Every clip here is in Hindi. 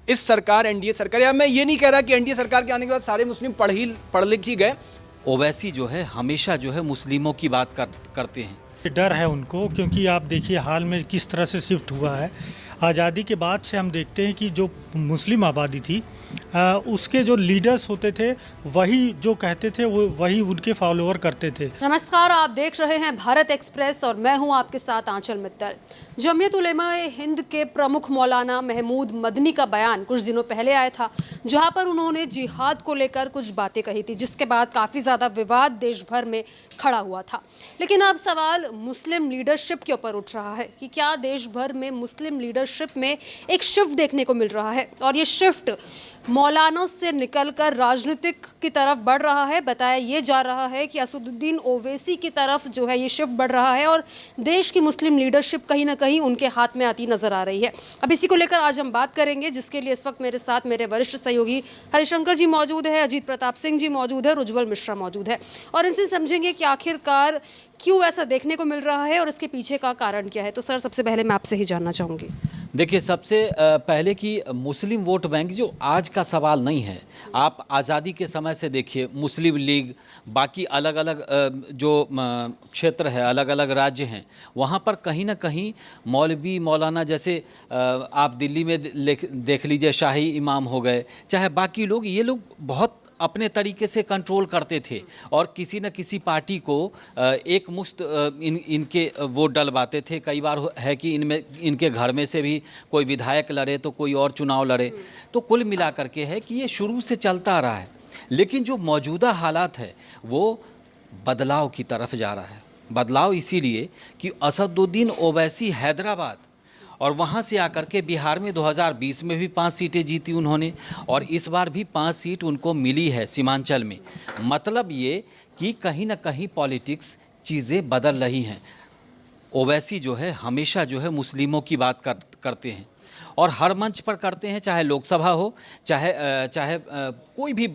इस सरकार एनडीए सरकार, या मैं ये नहीं कह रहा कि एनडीए सरकार के आने के बाद सारे मुस्लिम पढ़ लिख ही गए। ओवैसी जो है हमेशा जो है मुस्लिमों की बात करते हैं। डर है उनको, क्योंकि आप देखिए हाल में किस तरह से शिफ्ट हुआ है। आज़ादी के बाद से हम देखते हैं कि जो मुस्लिम आबादी थी उसके जो लीडर्स होते थे वही जो कहते थे वो वही उनके फॉलोअर करते थे। नमस्कार, आप देख रहे हैं भारत एक्सप्रेस और मैं हूं आपके साथ आंचल मित्तल। जमीयत उलेमा ए हिंद के प्रमुख मौलाना महमूद मदनी का बयान कुछ दिनों पहले आया था, जहां पर उन्होंने जिहाद को लेकर कुछ बातें कही थी, जिसके बाद काफ़ी ज़्यादा विवाद देश भर में खड़ा हुआ था। लेकिन अब सवाल मुस्लिम लीडरशिप के ऊपर उठ रहा है कि क्या देश भर में मुस्लिम लीडरशिप में एक शिफ्ट देखने को मिल रहा है, और ये शिफ्ट मौलानों से निकलकर राजनीतिक की तरफ बढ़ रहा है। बताया ये जा रहा है कि असदुद्दीन ओवैसी की तरफ जो है ये शिफ्ट बढ़ रहा है और देश की मुस्लिम लीडरशिप कहीं ना कहीं उनके हाथ में आती नजर आ रही है। अब इसी को लेकर आज हम बात करेंगे, जिसके लिए इस वक्त मेरे साथ मेरे वरिष्ठ सहयोगी हरिशंकर जी मौजूद है, अजीत प्रताप सिंह जी मौजूद है, उज्ज्वल मिश्रा मौजूद है, और इनसे समझेंगे कि आखिरकार क्यों ऐसा देखने को मिल रहा है और इसके पीछे का कारण क्या है। तो सर, सबसे पहले मैं आपसे ही जानना चाहूँगी। देखिए, सबसे पहले कि मुस्लिम वोट बैंक जो आज का सवाल नहीं है। आप आज़ादी के समय से देखिए, मुस्लिम लीग, बाकी अलग अलग जो क्षेत्र है, अलग अलग राज्य हैं, वहाँ पर कहीं ना कहीं मौलवी मौलाना, जैसे आप दिल्ली में देख लीजिए, शाही इमाम हो गए, चाहे बाकी लोग, ये लोग बहुत अपने तरीके से कंट्रोल करते थे और किसी न किसी पार्टी को एक मुश्त इनके वोट डलवाते थे। कई बार है कि इनके घर में से भी कोई विधायक लड़े तो कोई और चुनाव लड़े। तो कुल मिला करके है कि ये शुरू से चलता आ रहा है, लेकिन जो मौजूदा हालात है वो बदलाव की तरफ जा रहा है। बदलाव इसीलिए कि असदुद्दीन ओवैसी हैदराबाद और वहाँ से आकर के बिहार में 2020 में भी 5 सीटें जीती उन्होंने, और इस बार भी 5 सीट उनको मिली है सीमांचल में। मतलब ये कि कहीं ना कहीं पॉलिटिक्स चीज़ें बदल रही हैं। ओवैसी जो है हमेशा जो है मुस्लिमों की बात करते हैं और हर मंच पर करते हैं, चाहे लोकसभा हो, चाहे कोई भी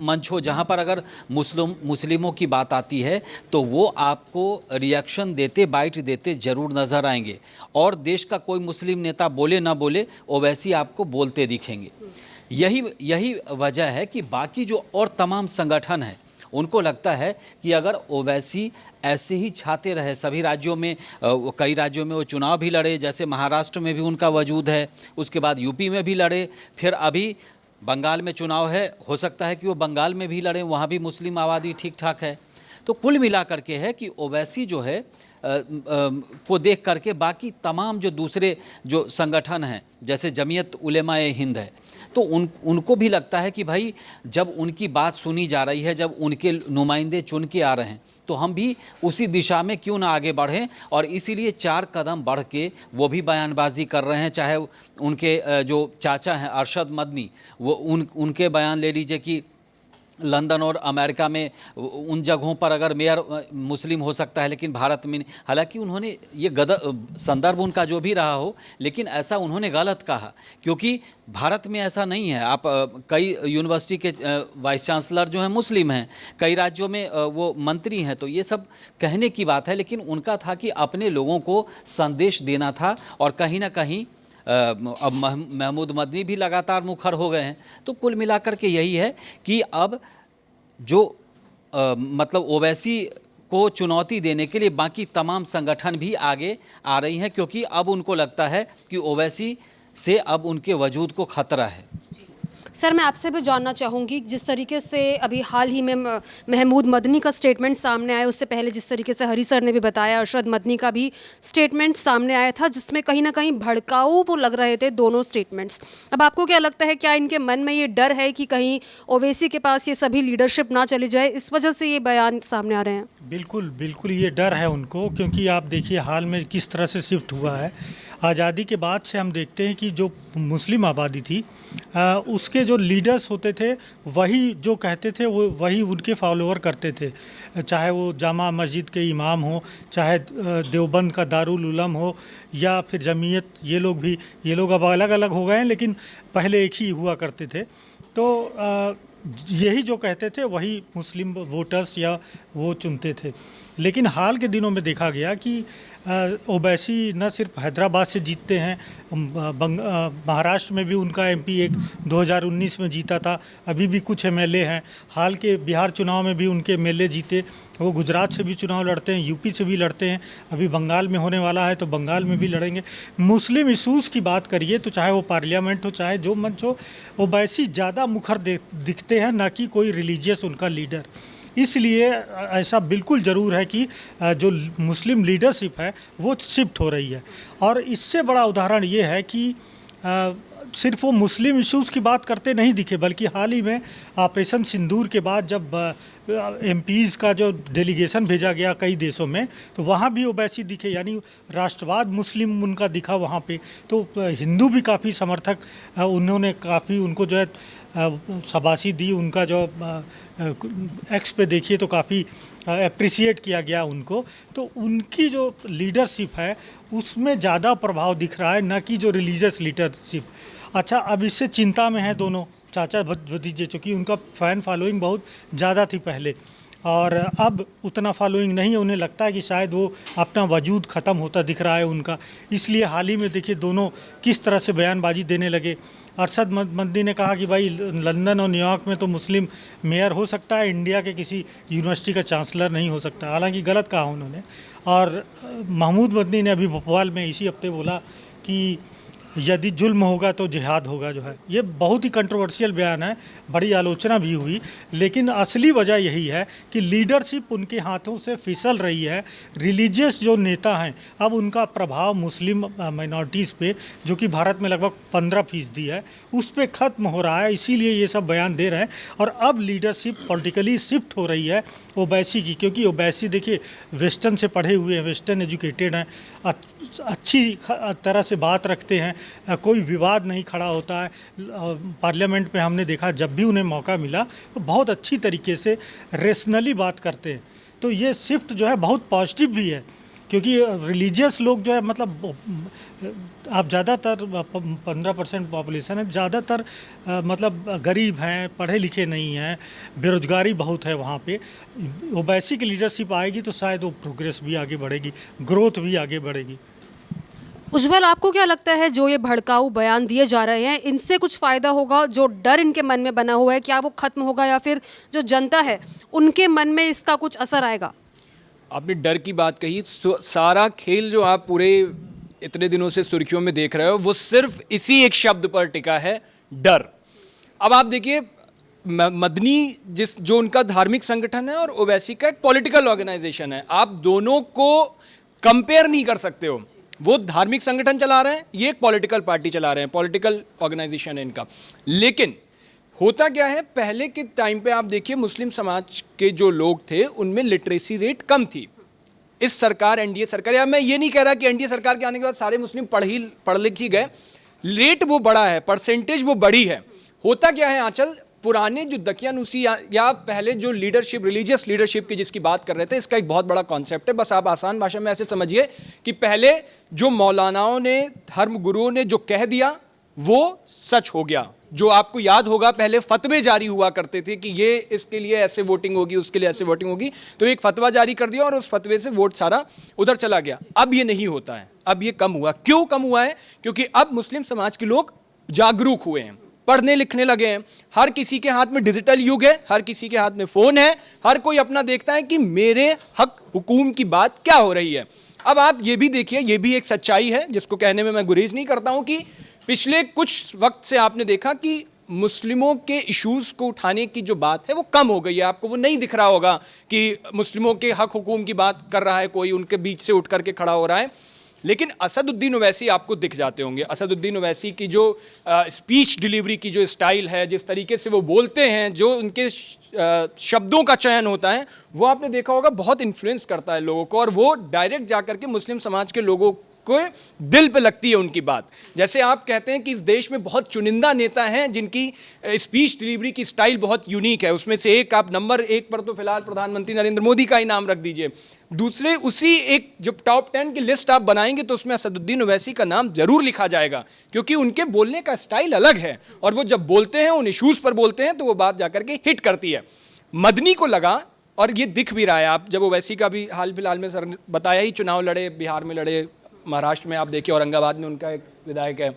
मंच हो, जहां पर अगर मुस्लिमों की बात आती है तो वो आपको रिएक्शन देते, बाइट देते ज़रूर नज़र आएंगे। और देश का कोई मुस्लिम नेता बोले ना बोले, ओवैसी आपको बोलते दिखेंगे। यही वजह है कि बाकी जो और तमाम संगठन हैं, उनको लगता है कि अगर ओवैसी ऐसे ही छाते रहे सभी राज्यों में, कई राज्यों में वो चुनाव भी लड़े, जैसे महाराष्ट्र में भी उनका वजूद है, उसके बाद यूपी में भी लड़े, फिर अभी बंगाल में चुनाव है, हो सकता है कि वो बंगाल में भी लड़ें, वहाँ भी मुस्लिम आबादी ठीक ठाक है। तो कुल मिला करके है कि ओवैसी जो है को देख करके बाकी तमाम जो दूसरे जो संगठन हैं, जैसे जमीयत उलेमा ए हिंद है, तो उनको भी लगता है कि भाई जब उनकी बात सुनी जा रही है, जब उनके नुमाइंदे चुन के आ रहे हैं, तो हम भी उसी दिशा में क्यों ना आगे बढ़ें। और इसीलिए 4 कदम बढ़ के वो भी बयानबाजी कर रहे हैं। चाहे उनके जो चाचा हैं अरशद मदनी, वो उनके बयान ले लीजिए कि लंदन और अमेरिका में उन जगहों पर अगर मेयर मुस्लिम हो सकता है, लेकिन भारत में नहीं। हालांकि उन्होंने ये संदर्भ उनका जो भी रहा हो, लेकिन ऐसा उन्होंने गलत कहा, क्योंकि भारत में ऐसा नहीं है। आप कई यूनिवर्सिटी के वाइस चांसलर जो हैं मुस्लिम हैं, कई राज्यों में वो मंत्री हैं, तो ये सब कहने की बात है। लेकिन उनका था कि अपने लोगों को संदेश देना था, और कहीं ना कहीं अब महमूद मदनी भी लगातार मुखर हो गए हैं। तो कुल मिलाकर के यही है कि अब जो मतलब ओवैसी को चुनौती देने के लिए बाकी तमाम संगठन भी आगे आ रही हैं, क्योंकि अब उनको लगता है कि ओवैसी से अब उनके वजूद को खतरा है। सर, मैं आपसे भी जानना चाहूँगी, जिस तरीके से अभी हाल ही में महमूद मदनी का स्टेटमेंट सामने आया, उससे पहले जिस तरीके से हरी सर ने भी बताया, अरशद मदनी का भी स्टेटमेंट सामने आया था, जिसमें कहीं ना कहीं भड़काऊ वो लग रहे थे दोनों स्टेटमेंट्स। अब आपको क्या लगता है, क्या इनके मन में ये डर है कि कहीं ओवैसी के पास ये सभी लीडरशिप ना चली जाए, इस वजह से ये बयान सामने आ रहे हैं? बिल्कुल बिल्कुल ये डर है उनको, क्योंकि आप देखिए हाल में किस तरह से शिफ्ट हुआ है। आज़ादी के बाद से हम देखते हैं कि जो मुस्लिम आबादी थी उसके जो लीडर्स होते थे वही जो कहते थे वो वही उनके फॉलोअर करते थे। चाहे वो जामा मस्जिद के इमाम हो, चाहे देवबंद का दारुल उलम हो, या फिर जमीयत, ये लोग अब अलग अलग हो गए हैं, लेकिन पहले एक ही हुआ करते थे। तो यही जो कहते थे वही मुस्लिम वोटर्स या वो चुनते थे। लेकिन हाल के दिनों में देखा गया कि ओवैसी न सिर्फ हैदराबाद से जीतते हैं, महाराष्ट्र में भी उनका एमपी एक 2019 में जीता था, अभी भी कुछ एमएलए हैं, हाल के बिहार चुनाव में भी उनके एमएलए जीते, वो गुजरात से भी चुनाव लड़ते हैं, यूपी से भी लड़ते हैं, अभी बंगाल में होने वाला है तो बंगाल में भी लड़ेंगे। मुस्लिम इशूज़ की बात करिए तो चाहे वो पार्लियामेंट हो चाहे जो मंच हो, ओवैसी ज़्यादा मुखर दिखते हैं, ना कि कोई रिलीजियस उनका लीडर। इसलिए ऐसा बिल्कुल ज़रूर है कि जो मुस्लिम लीडरशिप है वो शिफ्ट हो रही है। और इससे बड़ा उदाहरण ये है कि सिर्फ वो मुस्लिम इश्यूज़ की बात करते नहीं दिखे, बल्कि हाल ही में ऑपरेशन सिंदूर के बाद जब एमपीज़ का जो डेलीगेशन भेजा गया कई देशों में, तो वहाँ भी ओवैसी दिखे, यानी राष्ट्रवाद मुस्लिम उनका दिखा वहाँ पे। तो हिंदू भी काफ़ी समर्थक, उन्होंने काफ़ी उनको जो है शाबाशी दी, उनका जो एक्स पे देखिए तो काफ़ी अप्रिसिएट किया गया उनको। तो उनकी जो लीडरशिप है उसमें ज़्यादा प्रभाव दिख रहा है, ना कि जो रिलीजियस लीडरशिप। अच्छा, अब इससे चिंता में है दोनों चाचा भतीजे, चूँकि उनका फ़ैन फॉलोइंग बहुत ज़्यादा थी पहले, और अब उतना फॉलोइंग नहीं है। उन्हें लगता है कि शायद वो अपना वजूद ख़त्म होता दिख रहा है उनका। इसलिए हाल ही में देखिए दोनों किस तरह से बयानबाजी देने लगे। अरशद मदनी ने कहा कि भाई लंदन और न्यूयॉर्क में तो मुस्लिम मेयर हो सकता है, इंडिया के किसी यूनिवर्सिटी का चांसलर नहीं हो सकता, हालांकि गलत कहा उन्होंने। और महमूद मदनी ने अभी भोपाल में इसी हफ्ते बोला कि यदि जुल्म होगा तो जिहाद होगा। जो है ये बहुत ही कंट्रोवर्शियल बयान है, बड़ी आलोचना भी हुई, लेकिन असली वजह यही है कि लीडरशिप उनके हाथों से फिसल रही है। रिलीजियस जो नेता हैं, अब उनका प्रभाव मुस्लिम माइनॉरिटीज़ पे, जो कि भारत में लगभग 15% है, उस पर ख़त्म हो रहा है। इसीलिए ये सब बयान दे रहे हैं। और अब लीडरशिप पॉलिटिकली शिफ्ट हो रही है ओवैसी की, क्योंकि ओवैसी देखिए वेस्टर्न से पढ़े हुए हैं, वेस्टर्न एजुकेटेड हैं, अच्छी तरह से बात रखते हैं, कोई विवाद नहीं खड़ा होता है। पार्लियामेंट में हमने देखा जब भी उन्हें मौका मिला तो बहुत अच्छी तरीके से रेशनली बात करते हैं। तो ये शिफ्ट जो है बहुत पॉजिटिव भी है, क्योंकि रिलीजियस लोग जो है, मतलब आप ज़्यादातर 15% पॉपुलेशन है, ज़्यादातर मतलब गरीब हैं, पढ़े लिखे नहीं हैं, बेरोजगारी बहुत है वहाँ पे। ओवैसी की लीडरशिप आएगी तो शायद वो प्रोग्रेस भी आगे बढ़ेगी, ग्रोथ भी आगे बढ़ेगी। उज्जवल, आपको क्या लगता है जो ये भड़काऊ बयान दिए जा रहे हैं, इनसे कुछ फ़ायदा होगा? जो डर इनके मन में बना हुआ है, क्या वो ख़त्म होगा, या फिर जो जनता है उनके मन में इसका कुछ असर आएगा? आपने डर की बात कही, सारा खेल जो आप पूरे इतने दिनों से सुर्खियों में देख रहे हो वो सिर्फ इसी एक शब्द पर टिका है, डर। अब आप देखिए, मदनी जो उनका धार्मिक संगठन है और ओवैसी का एक पॉलिटिकल ऑर्गेनाइजेशन है, आप दोनों को कंपेयर नहीं कर सकते हो। वो धार्मिक संगठन चला रहे हैं, ये एक पॉलिटिकल पार्टी चला रहे हैं, पॉलिटिकल ऑर्गेनाइजेशन है इनका। लेकिन होता क्या है, पहले के टाइम पे आप देखिए मुस्लिम समाज के जो लोग थे उनमें लिटरेसी रेट कम थी। इस सरकार, एनडीए सरकार, या मैं ये नहीं कह रहा कि एनडीए सरकार के आने के बाद सारे मुस्लिम पढ़ लिख ही गए, रेट वो बड़ा है, परसेंटेज वो बड़ी है। होता क्या है आंचल, पुराने जो दकियानूसी या पहले जो लीडरशिप, रिलीजियस लीडरशिप की जिसकी बात कर रहे थे, इसका एक बहुत बड़ा कॉन्सेप्ट है। बस आप आसान भाषा में ऐसे समझिए कि पहले जो मौलानाओं ने, धर्म गुरुओं ने जो कह दिया वो सच हो गया। जो आपको याद होगा, पहले फतवे जारी हुआ करते थे कि ये इसके लिए ऐसे वोटिंग होगी, उसके लिए ऐसे वोटिंग होगी, तो एक फतवा जारी कर दिया और उस फतवे से वोट सारा उधर चला गया। अब ये नहीं होता है, अब ये कम हुआ। क्यों कम हुआ है? क्योंकि अब मुस्लिम समाज के लोग जागरूक हुए हैं, पढ़ने लिखने लगे हैं, हर किसी के हाथ में डिजिटल युग है, हर किसी के हाथ में फ़ोन है, हर कोई अपना देखता है कि मेरे हक हुकूम की बात क्या हो रही है। अब आप ये भी देखिए, ये भी एक सच्चाई है जिसको कहने में मैं गुरेज नहीं करता हूं कि पिछले कुछ वक्त से आपने देखा कि मुस्लिमों के इश्यूज़ को उठाने की जो बात है वो कम हो गई है। आपको वो नहीं दिख रहा होगा कि मुस्लिमों के हक हुकूम की बात कर रहा है कोई, उनके बीच से उठ करके खड़ा हो रहा है। लेकिन असदुद्दीन ओवैसी आपको दिख जाते होंगे। असदुद्दीन ओवैसी की जो स्पीच डिलीवरी की जो स्टाइल है, जिस तरीके से वो बोलते हैं, जो उनके शब्दों का चयन होता है, वो आपने देखा होगा बहुत इन्फ्लुएंस करता है लोगों को, और वो डायरेक्ट जाकर के मुस्लिम समाज के लोगों को दिल पे लगती है उनकी बात। जैसे आप कहते हैं कि इस देश में बहुत चुनिंदा नेता हैं जिनकी स्पीच डिलीवरी की स्टाइल बहुत यूनिक है, उसमें से एक आप नंबर 1 पर तो फिलहाल प्रधानमंत्री नरेंद्र मोदी का ही नाम रख दीजिए। दूसरे उसी एक जब टॉप 10 की लिस्ट आप बनाएंगे तो उसमें असदुद्दीन ओवैसी का नाम जरूर लिखा जाएगा, क्योंकि उनके बोलने का स्टाइल अलग है और वो जब बोलते हैं, उन इश्यूज पर बोलते हैं, तो वो बात जाकर के हिट करती है। मदनी को लगा और ये दिख भी रहा है। आप जब ओवैसी का भी हाल फिलहाल में सर ने बताया ही, चुनाव लड़े, बिहार में लड़े, महाराष्ट्र में आप देखिए औरंगाबाद में उनका एक विधायक है,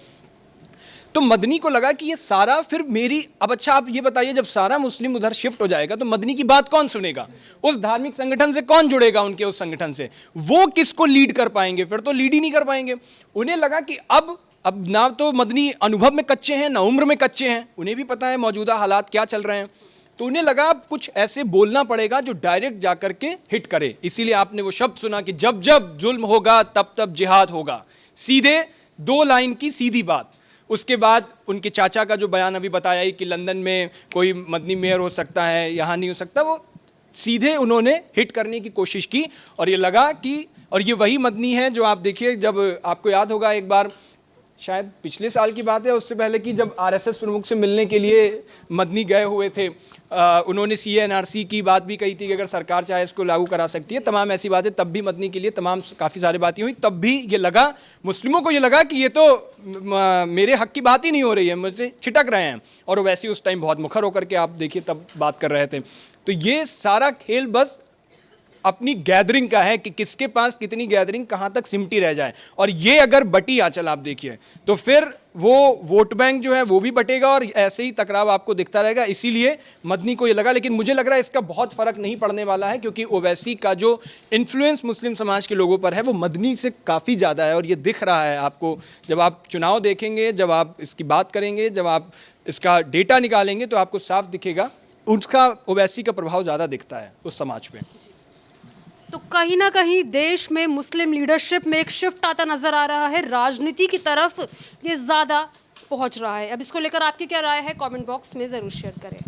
तो मदनी को लगा कि ये सारा फिर मेरी, अब अच्छा आप ये बताइए जब सारा मुस्लिम उधर शिफ्ट हो जाएगा तो मदनी की बात कौन सुनेगा? उस धार्मिक संगठन से कौन जुड़ेगा? उनके उस संगठन से वो किसको लीड कर पाएंगे? फिर तो लीड ही नहीं कर पाएंगे। उन्हें लगा कि अब ना तो मदनी अनुभव में कच्चे हैं, ना उम्र में कच्चे हैं, उन्हें भी पता है मौजूदा हालात क्या चल रहे हैं, तो उन्हें लगा अब कुछ ऐसे बोलना पड़ेगा जो डायरेक्ट जाकर के हिट करे। इसीलिए आपने वो शब्द सुना कि जब जब जुल्म होगा तब तब जिहाद होगा, सीधे 2 लाइन की सीधी बात। उसके बाद उनके चाचा का जो बयान अभी बताया ही कि लंदन में कोई मदनी मेयर हो सकता है, यहाँ नहीं हो सकता, वो सीधे उन्होंने हिट करने की कोशिश की। और ये लगा कि, और ये वही मदनी है जो आप देखिए, जब आपको याद होगा एक बार शायद पिछले साल की बात है, उससे पहले कि जब आरएसएस प्रमुख से मिलने के लिए मदनी गए हुए थे, उन्होंने CA/NRC की बात भी कही थी कि अगर सरकार चाहे इसको लागू करा सकती है, तमाम ऐसी बातें तब भी मदनी के लिए तमाम काफ़ी सारी बातें हुई। तब भी ये लगा, मुस्लिमों को ये लगा कि ये तो मेरे हक की बात ही नहीं हो रही है, मुझसे छिटक रहे हैं। और वैसे ही उस टाइम बहुत मुखर होकर के आप देखिए तब बात कर रहे थे। तो ये सारा खेल बस अपनी गैदरिंग का है कि किसके पास कितनी गैदरिंग कहाँ तक सिमटी रह जाए। और ये अगर बटी आंचल आप देखिए तो फिर वो वोट बैंक जो है वो भी बटेगा और ऐसे ही टकराव आपको दिखता रहेगा। इसीलिए मदनी को ये लगा, लेकिन मुझे लग रहा है इसका बहुत फर्क नहीं पड़ने वाला है, क्योंकि ओवैसी का जो इन्फ्लुएंस मुस्लिम समाज के लोगों पर है वो मदनी से काफ़ी ज़्यादा है। और ये दिख रहा है आपको, जब आप चुनाव देखेंगे, जब आप इसकी बात करेंगे, जब आप इसका डेटा निकालेंगे तो आपको साफ दिखेगा उसका, ओवैसी का प्रभाव ज़्यादा दिखता है उस समाज पे। तो कहीं ना कहीं देश में मुस्लिम लीडरशिप में एक शिफ्ट आता नजर आ रहा है, राजनीति की तरफ ये ज़्यादा पहुंच रहा है। अब इसको लेकर आपकी क्या राय है, कमेंट बॉक्स में ज़रूर शेयर करें।